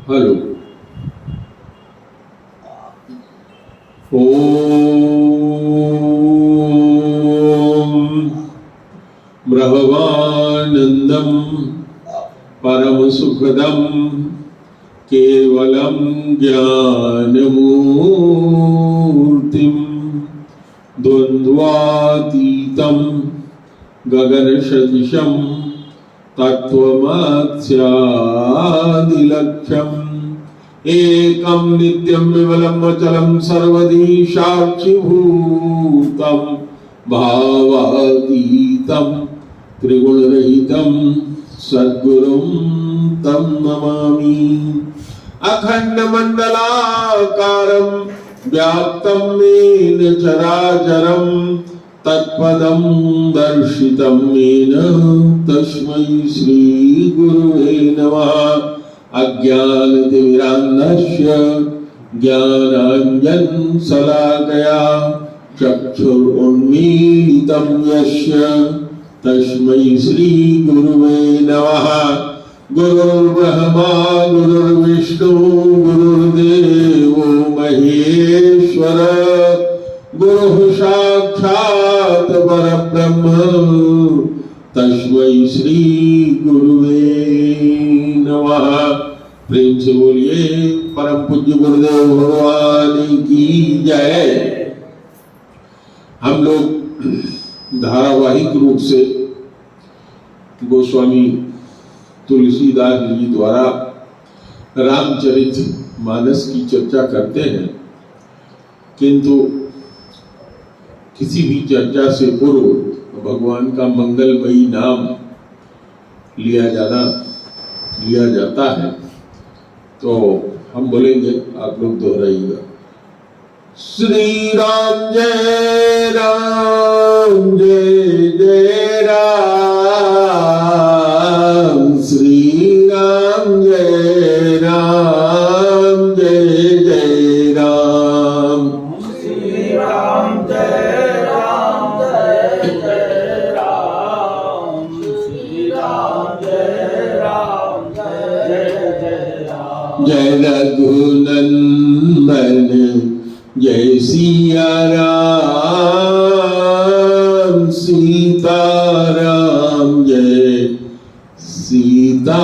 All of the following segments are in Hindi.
हेलो। ओम ब्रह्मानंदम परम सुखदम केवलम ज्ञानमूर्तिम द्वंद्वातीतं गगन सदृशं तत्त्वमस्यादिलक्ष्यम् एकं नित्यं विमलं अचलं सर्वदी साक्षिभूतं भावातीतं त्रिगुणरहितं सद्गुरुं तं नमामि। अखण्डमण्डलाकारं व्याप्तं येन चराचरं तत्पदं दर्शितं येन तस्मै श्री गुरुवे नमः। अज्ञानतिमिरान्धस्य ज्ञानाञ्जनशलाकया चक्षुरुन्मीलितं यस्य तस्मै श्री गुरुवे नमः। गुरुर्ब्रह्मा गुरुर्विष्णु गुरुर्देवो महेश्वर गुरुः साक्षात् परब्रह्म तस्मै श्री गुरुवे नमः। प्रेम से बोलिए परम पूज्य गुरुदेव भगवान की जय। हम लोग धारावाहिक रूप से गोस्वामी तुलसीदास जी द्वारा रामचरित मानस की चर्चा करते हैं, किंतु किसी भी चर्चा से पूर्व भगवान का मंगलमयी नाम लिया जाता है। तो हम बोलेंगे, आप लोग दोहराइएगा। श्री राम जय राम जय जय राम, श्री राम जय राम जय जय राम, श्री राम जय राम जय जय राम, श्री राम जय राम जय जय राम। जय रघुनंदन जय सिया राम, सीताराम जय सीताराम।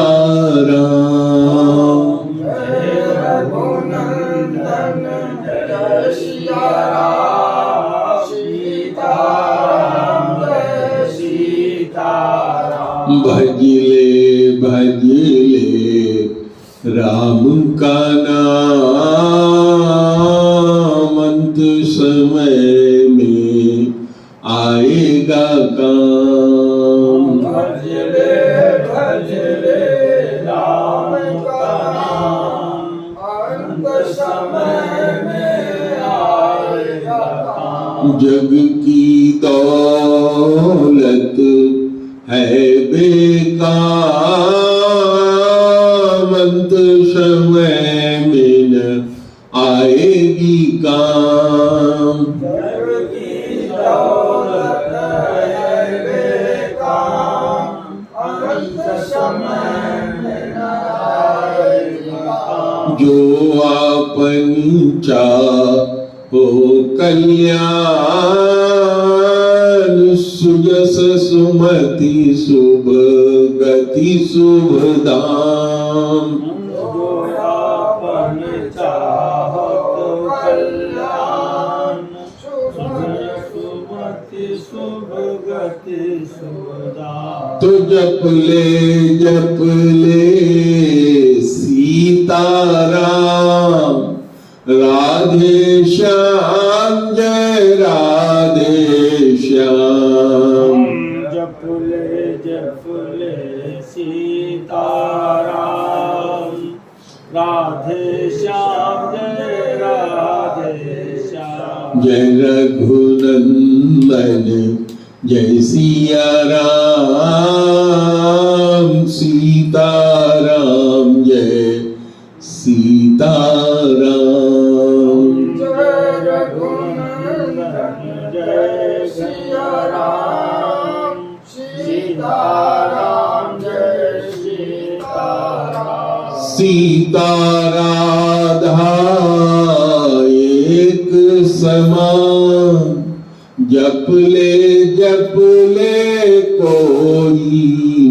जय रघुनंदन जय सिया राम, सीताराम जय सीताराम। भजले भजले राम का नाम, अंत समय में आएगा काम। भजले भजले राम का नाम, अंत समय में आएगा काम। जग की दौलत है बेकार, अंत समय में न आएगी काम। जग की दौलत है बेकार, अंत समय में न आएगी काम। जो आपन चाहो कल्याण, सुजस सुमति शुभ गति शुभ धाम। जो आपन चाहत कल्याण, सुमति शुभ गति शुभ धाम। तो जप ले सीताराम, राधे श्याम जय राधे श्याम। जप ले सीताराम, राधे श्याम जय राधे श्याम। जय रघुनंदन जय सिया राम, सीताराम जय सीताराम। जय रघुनंदन जय सिया राम, सीताराम जय सीताराम। सीता राधा एक समान, जप ले कोई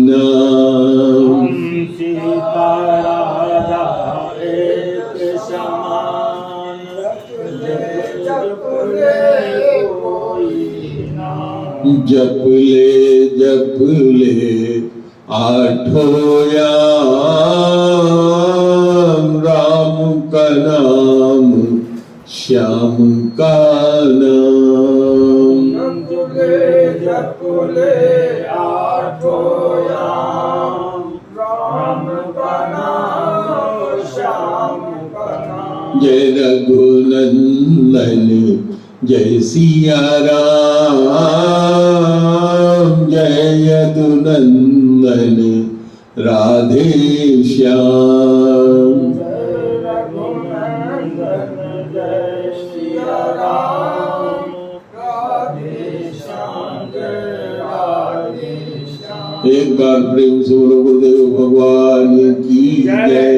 नाम। सीता राधा एक समान, जप ले कोई नाम। जप ले आठों याम, राम का नाम श्याम का नाम। जप ले आठों याम, राम का नाम श्याम का नाम। जय रघुनंदन जय सिया राम, जय यदुनंदन राधे श्याम। जय रघुनंदन जय सिया राम, राधे श्याम जय राधे श्याम। एक बार प्रेम से बोलो गुरुदेव भगवान की जय।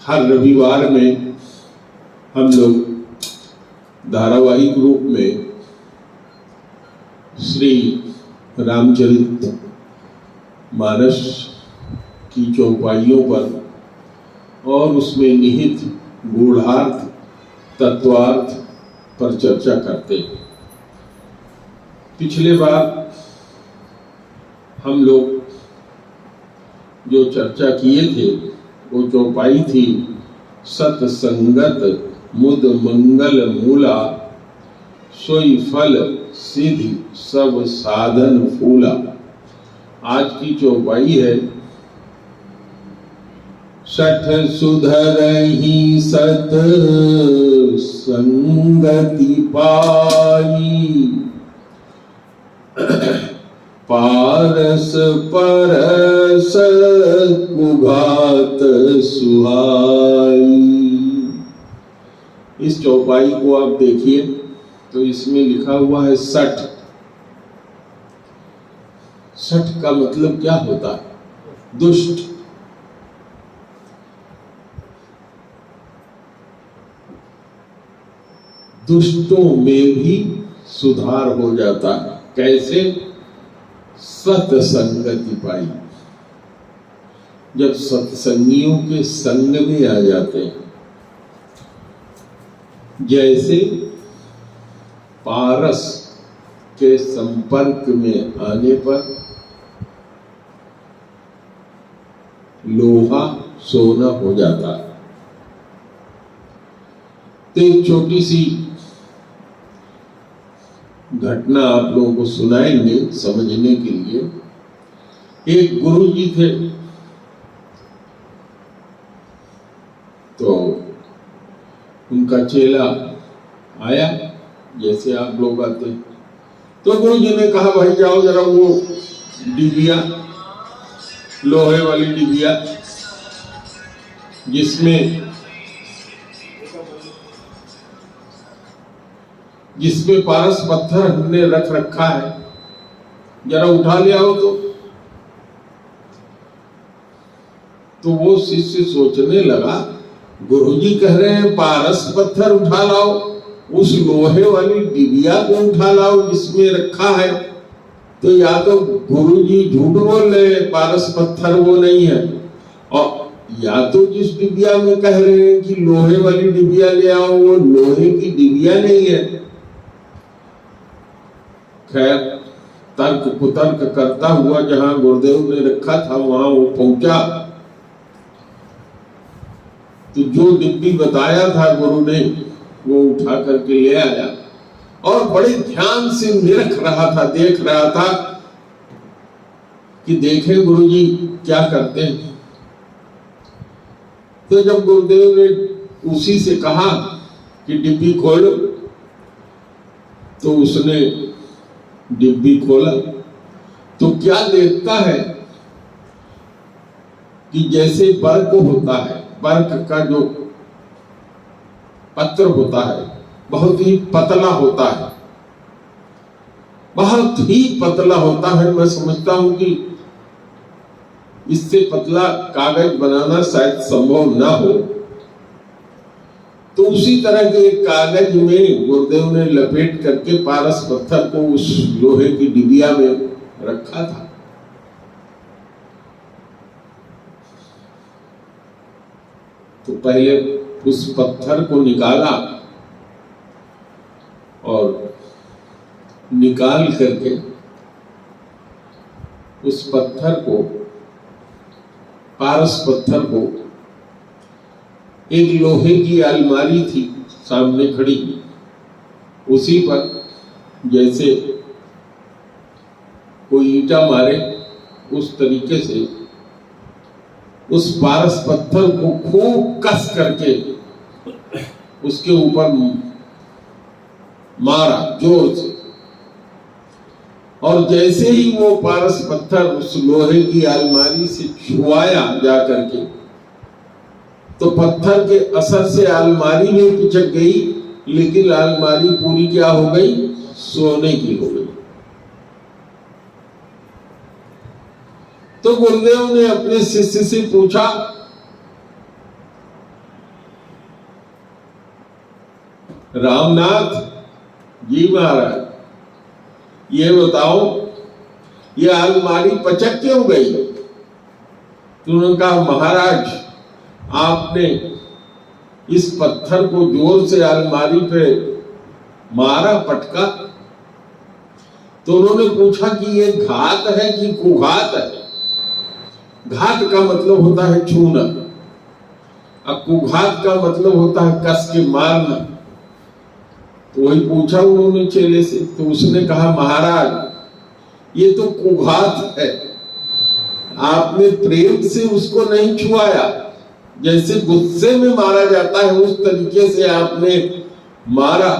हर रविवार में हम लोग धारावाहिक रूप में श्री रामचरित मानस की चौपाइयों पर और उसमें निहित गूढ़ार्थ तत्वार्थ पर चर्चा करते हैं। पिछले बार हम लोग जो चर्चा किए थे वो चौपाई थी सत्संगत मुद मंगल मूला, सोई फल सिद्धि सब साधन फूला। आज की चौपाई है सठ सुधरहि सत संगति पाई, पारस परस कुघात सुहाई। इस चौपाई को आप देखिए तो इसमें लिखा हुआ है सठ। सठ का मतलब क्या होता है? दुष्ट। दुष्टों में भी सुधार हो जाता है। कैसे? सत्संगति पाई। जब सत्संगियों के संग में आ जाते हैं, जैसे पारस के संपर्क में आने पर लोहा सोना हो जाता है। तो एक छोटी सी घटना आप लोगों को सुनाएंगे समझने के लिए। एक गुरु जी थे, तो उनका चेला आया जैसे आप लोग आते। तो गुरु जी ने कहा भाई जाओ जरा वो डिबिया, लोहे वाली डिबिया जिसमें पारस पत्थर हमने रख रखा है, जरा उठा ले आओ। तो वो शिष्य सोचने लगा गुरुजी कह रहे हैं पारस पत्थर उठा लाओ, उस लोहे वाली डिबिया को उठा लाओ जिसमें रखा है। तो या तो गुरुजी झूठ बोल रहे हैं, पारस पत्थर वो नहीं है, और या तो जिस डिबिया में कह रहे हैं कि लोहे वाली डिबिया ले आओ वो लोहे की डिबिया नहीं है। खैर तर्क कुतर्क करता हुआ जहां गुरुदेव ने रखा था वहां वो पहुंचा। तो जो डिब्बी बताया था गुरु ने वो उठा करके ले आया और बड़े ध्यान से निरख रहा था, देख रहा था कि देखे गुरुजी क्या करते हैं। तो जब गुरुदेव ने उसी से कहा कि डिब्बी खोलो, तो उसने डिब्बी खोला तो क्या देखता है कि जैसे बर्क होता है, बर्क का जो पत्र होता है बहुत ही पतला होता है, बहुत ही पतला होता है। मैं समझता हूं कि इससे पतला कागज बनाना शायद संभव ना हो, तो उसी तरह के एक कागज में गुरुदेव ने लपेट करके पारस पत्थर को उस लोहे की डिबिया में रखा था। तो पहले उस पत्थर को निकाला और निकाल करके उस पत्थर को, पारस पत्थर को, एक लोहे की अलमारी थी सामने खड़ी, उसी पर जैसे कोई ईंटा मारे उस तरीके से उस पारस पत्थर को खूब कस करके उसके ऊपर मारा जोर से, और जैसे ही वो पारस पत्थर उस लोहे की अलमारी से छुआया जा करके, तो पत्थर के असर से अलमारी में पिचक गई, लेकिन अलमारी पूरी क्या हो गई? सोने की हो गई। तो गुरुदेव ने अपने शिष्य से पूछा, रामनाथ जी महाराज, ये बताओ ये अलमारी पचक क्यों गई? तो उन्होंने कहा, महाराज आपने इस पत्थर को जोर से अलमारी पे मारा, पटका। तो उन्होंने पूछा कि ये घात है कि कुघात है? घात का मतलब होता है छूना, और कुघात का मतलब होता है कस के मारना। तो वही पूछा उन्होंने चेले से, तो उसने कहा, महाराज ये तो कुघात है, आपने प्रेम से उसको नहीं छुआया, जैसे गुस्से में मारा जाता है उस तरीके से आपने मारा।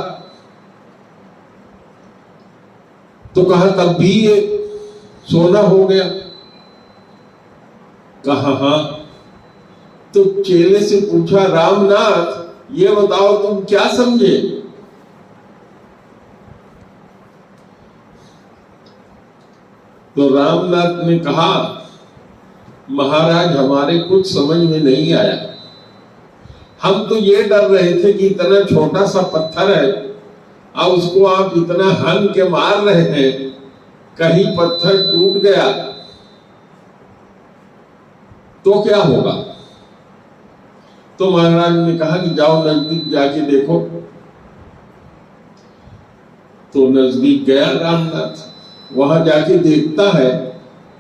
तो कहा, तब भी ये सोना हो गया? कहा, हाँ। तो चेले से पूछा, रामनाथ ये बताओ तुम क्या समझे? तो रामनाथ ने कहा, महाराज हमारे कुछ समझ में नहीं आया, हम तो ये डर रहे थे कि इतना छोटा सा पत्थर है और उसको आप इतना हन के मार रहे हैं, कहीं पत्थर टूट गया तो क्या होगा? तो महाराज ने कहा कि जाओ नजदीक जाके देखो। तो नजदीक गया रामनाथ, वहां जाके देखता है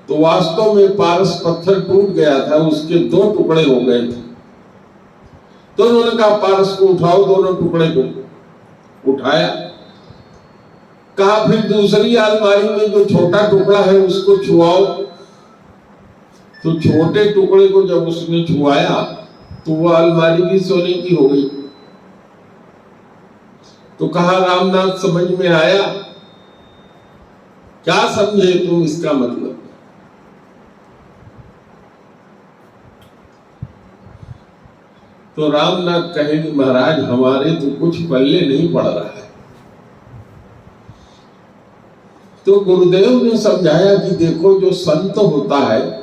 तो वास्तव में पारस पत्थर टूट गया था, उसके 2 टुकड़े हो गए थे। तो उन्होंने कहा, पारस को उठाओ, दोनों टुकड़े को उठाया। कहा, फिर दूसरी अलमारी में जो छोटा टुकड़ा है उसको छुआओ। तो छोटे टुकड़े को जब उसने छुआया तो वो अलमारी भी सोने की हो गई। तो कहा, रामनाथ समझ में आया? क्या समझे तुम इसका मतलब? तो रामनाथ कहेंगे, महाराज हमारे तो कुछ पल्ले नहीं पड़ रहा है। तो गुरुदेव ने समझाया कि देखो, जो संत होता है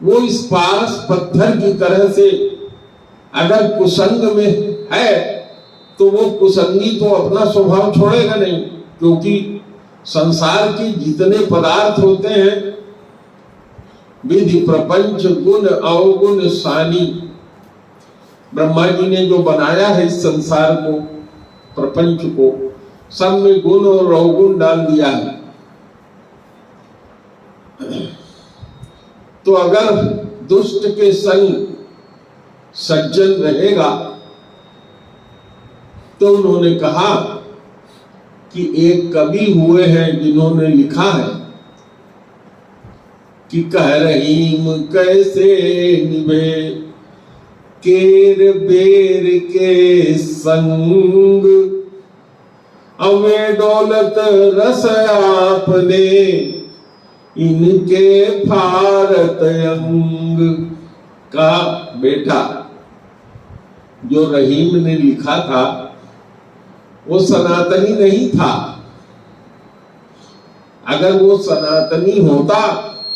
वो इस पारस पत्थर की तरह से अगर कुसंग में है तो वो कुसंगी तो अपना स्वभाव छोड़ेगा नहीं, क्योंकि संसार के जितने पदार्थ होते हैं, विधि प्रपंच गुण अवगुण सानी, ब्रह्मा जी ने जो बनाया है इस संसार को, प्रपंच को, सब में गुण और अवगुण डाल दिया है। तो अगर दुष्ट के संग सज्जन रहेगा, तो उन्होंने कहा कि एक कवि हुए हैं जिन्होंने लिखा है कि कह रहीम कैसे निभे केर बेर के संग, अवे दौलत रस आपने इनके भारत अंग। का बेटा जो रहीम ने लिखा था वो सनातनी नहीं था। अगर वो सनातनी होता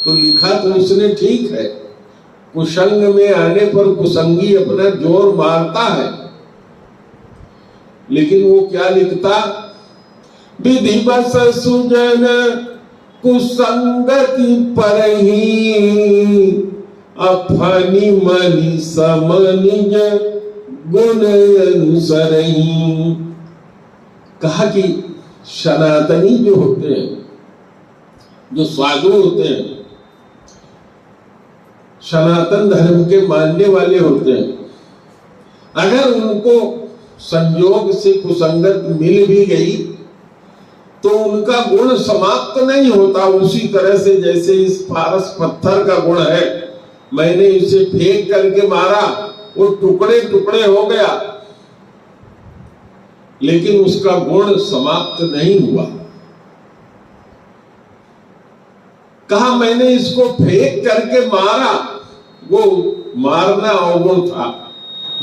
तो लिखा तो उसने ठीक है, कुसंग में आने पर कुसंगी अपना जोर मारता है, लेकिन वो क्या लिखता, विधिवश सुजन कुसंगति परही, अफनी मनि समनिज गुण अनुसरही। कहा कि सनातनी जो होते हैं, जो साधु होते हैं, सनातन धर्म के मानने वाले होते हैं, अगर उनको संयोग से कुसंगत मिल भी गई तो उनका गुण समाप्त नहीं होता। उसी तरह से जैसे इस पारस पत्थर का गुण है, मैंने इसे फेंक करके मारा, वो टुकड़े टुकड़े हो गया, लेकिन उसका गुण समाप्त नहीं हुआ। कहा मैंने इसको फेंक करके मारा, वो मारना अवगुण था,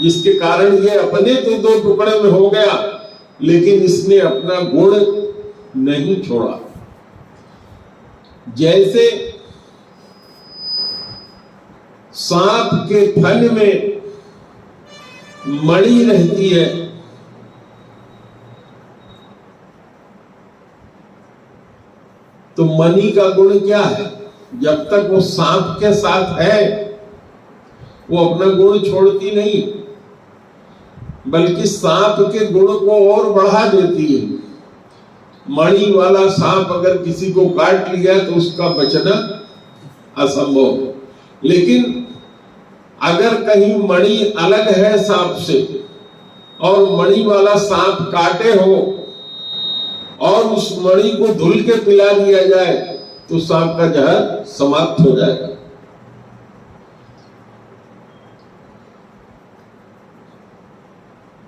जिसके कारण ये अपने तो दो टुकड़े में हो गया, लेकिन इसने अपना गुण नहीं छोड़ा। जैसे सांप के फन में मणि रहती है, तो मणि का गुण क्या है, जब तक वो सांप के साथ है वो अपना गुण छोड़ती नहीं, बल्कि सांप के गुण को और बढ़ा देती है। मणि वाला सांप अगर किसी को काट लिया तो उसका बचना असंभव, लेकिन अगर कहीं मणि अलग है सांप से और मणि वाला सांप काटे हो और उस मणि को धुल के पिला दिया जाए तो सांप का जहर समाप्त हो जाएगा।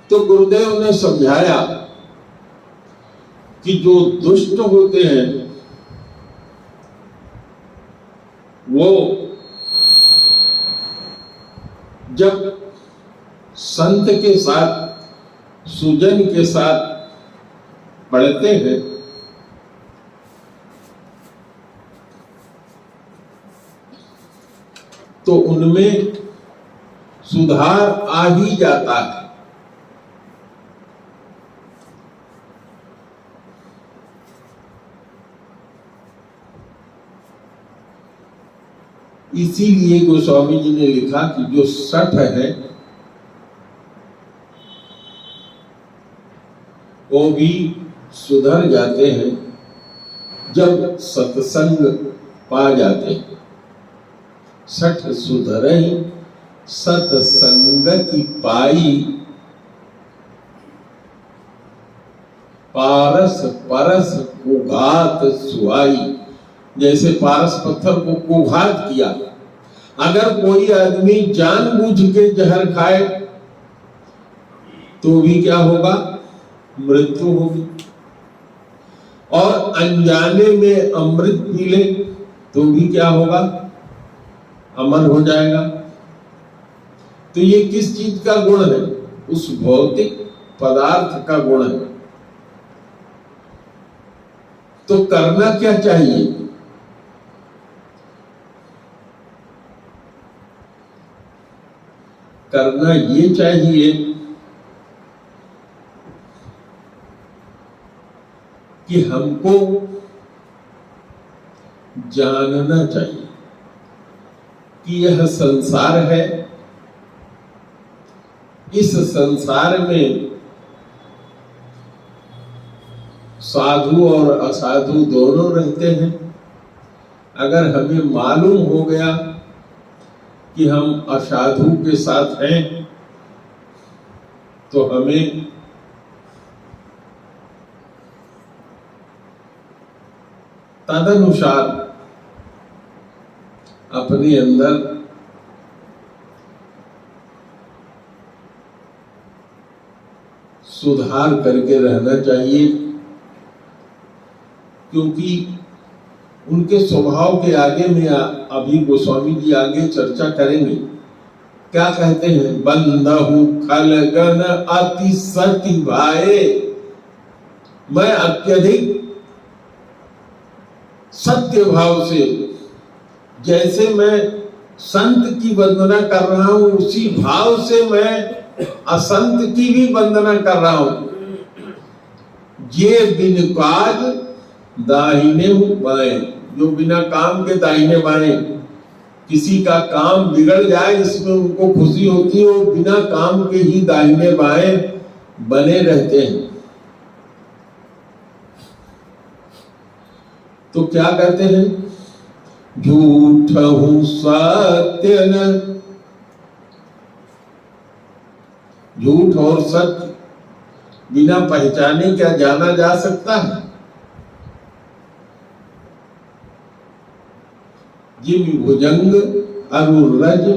तो गुरुदेव ने समझाया कि जो दुष्ट होते हैं वो जब संत के साथ, सुजन के साथ पढ़ते हैं तो उनमें सुधार आ ही जाता है। इसीलिए गोस्वामी जी ने लिखा कि जो सठ है वो भी सुधर जाते हैं जब सत्संग पा जाते हैं। सठ सुधरहि सत्संगति पाई, पारस परस कुघात सुहाई। जैसे पारस पत्थर को कुघात किया, अगर कोई आदमी जानबूझ के जहर खाए तो भी क्या होगा, मृत्यु होगी, और अनजाने में अमृत पी ले तो भी क्या होगा, अमर हो जाएगा। तो ये किस चीज का गुण है, उस भौतिक पदार्थ का गुण है। तो करना क्या चाहिए, करना ये चाहिए कि हमको जानना चाहिए कि यह संसार है, इस संसार में साधु और असाधु दोनों रहते हैं। अगर हमें मालूम हो गया कि हम असाधु के साथ हैं तो हमें तदनुसार अपने अंदर सुधार करके रहना चाहिए, क्योंकि उनके स्वभाव के आगे में अभी गोस्वामी जी आगे चर्चा करेंगे। क्या कहते हैं, बंधहु खलगन अति सति भाए, मैं अत्यधिक सत्य भाव से, जैसे मैं संत की वंदना कर रहा हूं उसी भाव से मैं असंत की भी वंदना कर रहा हूं। ये बिन काज दाहिने बाएं, जो बिना काम के दाहिने बाएं, किसी का काम बिगड़ जाए इसमें उनको खुशी होती है, वो बिना काम के ही दाहिने बाएं बने रहते हैं। तो क्या कहते हैं, झूठ हूं सत्य न, झूठ और सत्य बिना पहचाने क्या जाना जा सकता है? जिन भुजंग अरुरज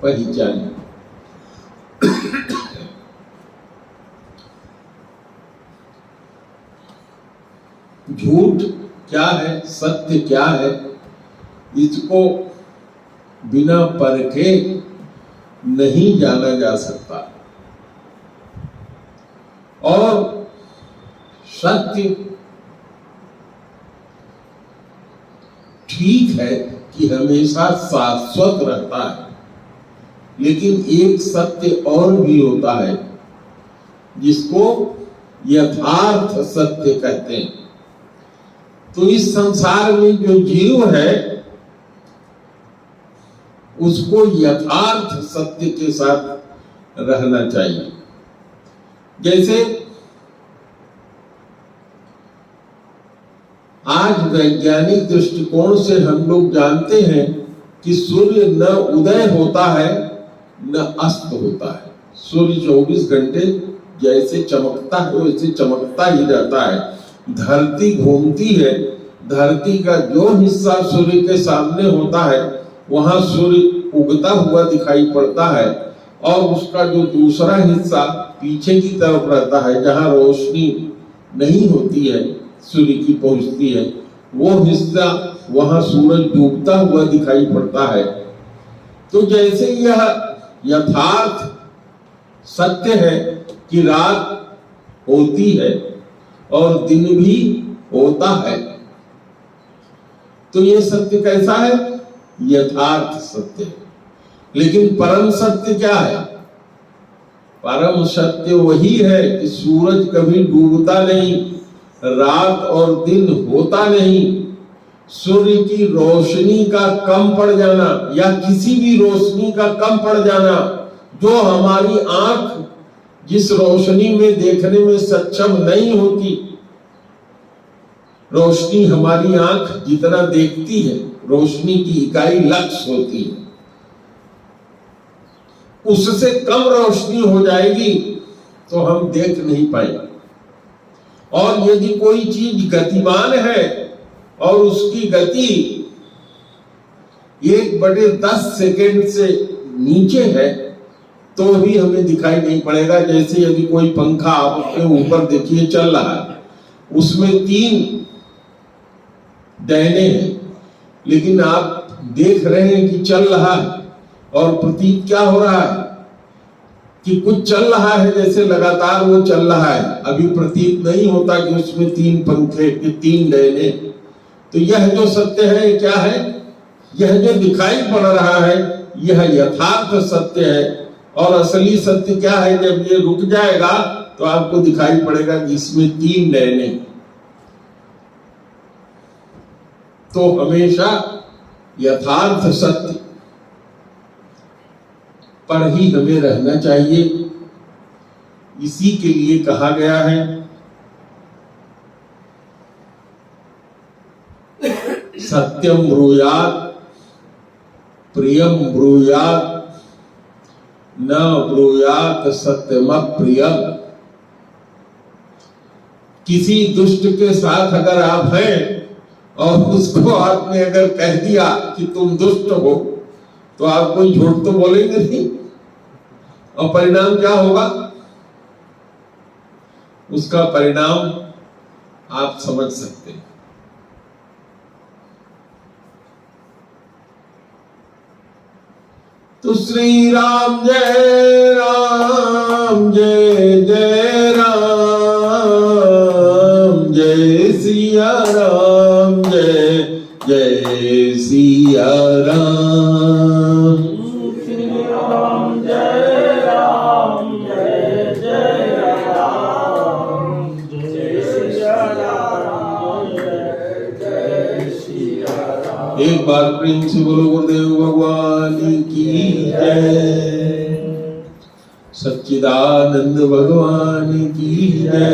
पहचाने। झूठ क्या है, सत्य क्या है, इसको बिना परखे नहीं जाना जा सकता। और सत्य ठीक है कि हमेशा शाश्वत रहता है, लेकिन एक सत्य और भी होता है जिसको यथार्थ सत्य कहते हैं। तो इस संसार में जो जीव है उसको यथार्थ सत्य के साथ रहना चाहिए। जैसे आज वैज्ञानिक दृष्टिकोण से हम लोग जानते हैं कि सूर्य न उदय होता है न अस्त होता है। सूर्य 24 घंटे जैसे चमकता है वैसे चमकता ही रहता है। धरती घूमती है, धरती का जो हिस्सा सूर्य के सामने होता है वहां सूर्य उगता हुआ दिखाई पड़ता है, और उसका जो दूसरा हिस्सा पीछे की तरफ रहता है जहां रोशनी नहीं होती है, सूर्य की पहुंचती है, वो हिस्सा वहां सूरज डूबता हुआ दिखाई पड़ता है। तो जैसे यह यथार्थ सत्य है कि रात होती है और दिन भी होता है, तो ये सत्य कैसा है? यथार्थ सत्य। लेकिन परम सत्य क्या है? परम सत्य वही है कि सूरज कभी डूबता नहीं, रात और दिन होता नहीं, सूर्य की रोशनी का कम पड़ जाना या किसी भी रोशनी का कम पड़ जाना, जो हमारी आंख जिस रोशनी में देखने में सक्षम नहीं होती, रोशनी हमारी आंख जितना देखती है, रोशनी की इकाई लक्स होती है, उससे कम रोशनी हो जाएगी तो हम देख नहीं पाएंगे। और यदि कोई चीज गतिमान है और उसकी गति 1/10 सेकेंड से नीचे है तो भी हमें दिखाई नहीं पड़ेगा। जैसे यदि कोई पंखा आपके ऊपर देखिए चल रहा है, उसमें 3 डैने हैं, लेकिन आप देख रहे हैं कि चल रहा है, और प्रतीत क्या हो रहा है कि कुछ चल रहा है, जैसे लगातार वो चल रहा है। अभी प्रतीत नहीं होता कि उसमें 3 पंखे के 3 डैने। तो यह जो सत्य है क्या है? यह जो दिखाई पड़ रहा है यह यथार्थ सत्य है। और असली सत्य क्या है? जब ये रुक जाएगा तो आपको दिखाई पड़ेगा कि इसमें 3 डैने। तो हमेशा यथार्थ सत्य पर ही हमें रहना चाहिए। इसी के लिए कहा गया है सत्यम ब्रूयात् प्रियम ब्रूयात् न ब्रूयात् सत्यम प्रियम। किसी दुष्ट के साथ अगर आप हैं और उसको आपने अगर कह दिया कि तुम दुष्ट हो, तो आप कोई झूठ तो बोलेंगे नहीं, और परिणाम क्या होगा? उसका परिणाम आप समझ सकते हैं। तो श्री राम जय राम, जय जय राम, जय सिया राम, जय राम। श्री राम जय राम जय जय राम जय सिया राम जय जय सिया राम। एक बार प्रेम से बोलो गुरुदेव भगवान की जय, सच्चिदानंद भगवान की जय।